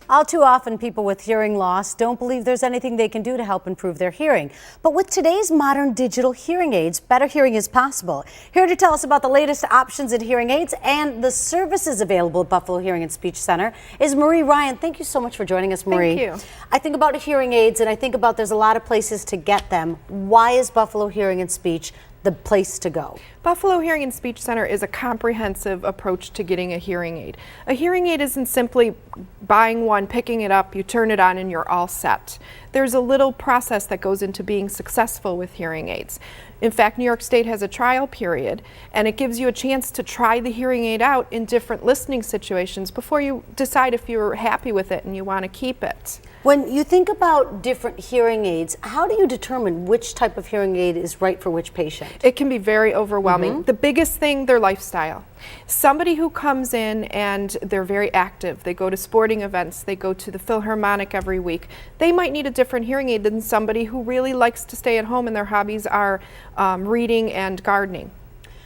All too often, people with hearing loss don't believe there's anything they can do to help improve their hearing. But with today's modern digital hearing aids, better hearing is possible. Here to tell us about the latest options in hearing aids and the services available at Buffalo Hearing and Speech Center is Marie Ryan. Thank you so much for joining us, Marie. Thank you. I think about hearing aids and I think about there's a lot of places to get them. Why is Buffalo Hearing and Speech the place to go? Buffalo Hearing and Speech Center is a comprehensive approach to getting a hearing aid. A hearing aid isn't simply buying one, picking it up, you turn it on and you're all set. There's a little process that goes into being successful with hearing aids. In fact, New York State has a trial period and it gives you a chance to try the hearing aid out in different listening situations before you decide if you're happy with it and you want to keep it. When you think about different hearing aids, how do you determine which type of hearing aid is right for which patient? It can be very overwhelming. The biggest thing, their lifestyle. Somebody who comes in and they're very active, they go to sporting events, they go to the Philharmonic every week, they might need a different hearing aid than somebody who really likes to stay at home and their hobbies are reading and gardening.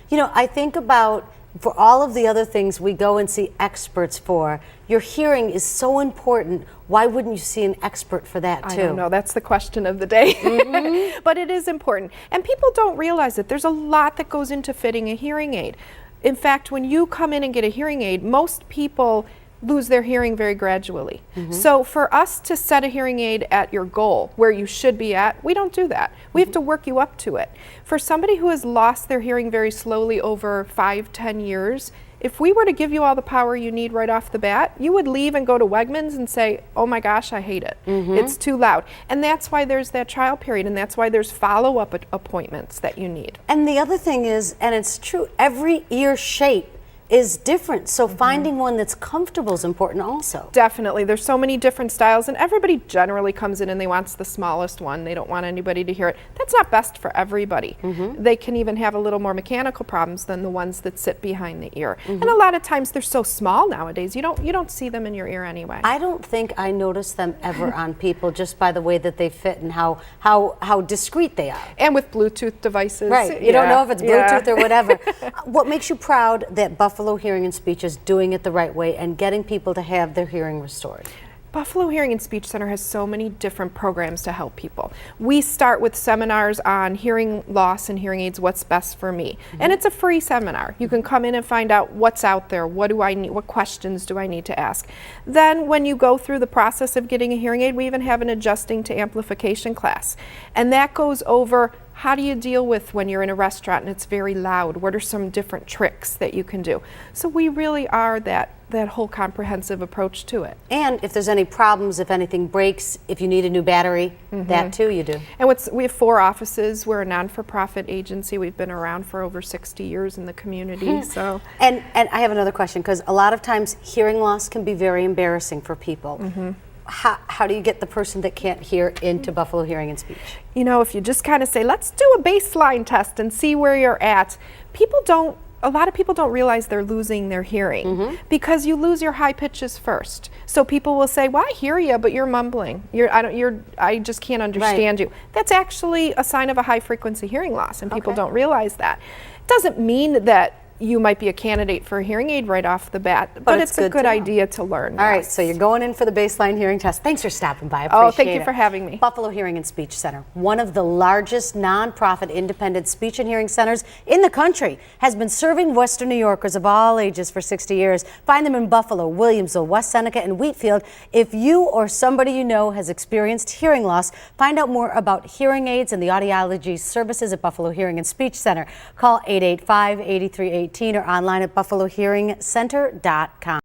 You know, I think about for all of the other things we go and see experts for, your hearing is so important. Why wouldn't you see an expert for that too? I don't know, that's the question of the day. But it is important. And people don't realize that there's a lot that goes into fitting a hearing aid. In fact, when you come in and get a hearing aid, most people lose their hearing very gradually. So for us to set a hearing aid at your goal, where you should be at, we don't do that. We have to work you up to it. For somebody who has lost their hearing very slowly over 5-10 years, if we were to give you all the power you need right off the bat, you would leave and go to Wegmans and say, oh my gosh, I hate it. It's too loud. And that's why there's that trial period, and that's why there's follow-up appointments that you need. And the other thing is, and it's true, every ear shape is different, so finding one that's comfortable is important also. Definitely. There's so many different styles, and everybody generally comes in and they want the smallest one. They don't want anybody to hear it. That's not best for everybody. They can even have a little more mechanical problems than the ones that sit behind the ear. And a lot of times they're so small nowadays, you don't see them in your ear anyway. I don't think I notice them ever on people just by the way that they fit and how discreet they are. And with Bluetooth devices. Right. You don't know if it's Bluetooth or whatever. What makes you proud that Buffalo Hearing and Speech is doing it the right way and getting people to have their hearing restored? Buffalo Hearing and Speech Center has so many different programs to help people. We start with seminars on hearing loss and hearing aids, what's best for me. And it's a free seminar. You can come in and find out what's out there, what do I need, what questions do I need to ask. Then when you go through the process of getting a hearing aid, we even have an adjusting to amplification class. And that goes over how do you deal with when you're in a restaurant and it's very loud? What are some different tricks that you can do? So we really are that whole comprehensive approach to it. And if there's any problems, if anything breaks, if you need a new battery, that too you do. And we have 4 offices. We're a non-for-profit agency. We've been around for over 60 years in the community. So. And I have another question, because a lot of times hearing loss can be very embarrassing for people. How do you get the person that can't hear into Buffalo Hearing and Speech? You know, if you just kind of say, let's do a baseline test and see where you're at, a lot of people don't realize they're losing their hearing because you lose your high pitches first. So people will say, well, I hear you, but you're mumbling. I just can't understand you. That's actually a sign of a high frequency hearing loss, and people don't realize that. It doesn't mean that you might be a candidate for a hearing aid right off the bat, but it's a good idea to learn. All right, so you're going in for the baseline hearing test. Thanks for stopping by. I appreciate it. Oh, thank you for having me. Buffalo Hearing and Speech Center, one of the largest nonprofit independent speech and hearing centers in the country, has been serving Western New Yorkers of all ages for 60 years. Find them in Buffalo, Williamsville, West Seneca, and Wheatfield. If you or somebody you know has experienced hearing loss, find out more about hearing aids and the audiology services at Buffalo Hearing and Speech Center. Call 885-8318 or online at buffalohearingcenter.com.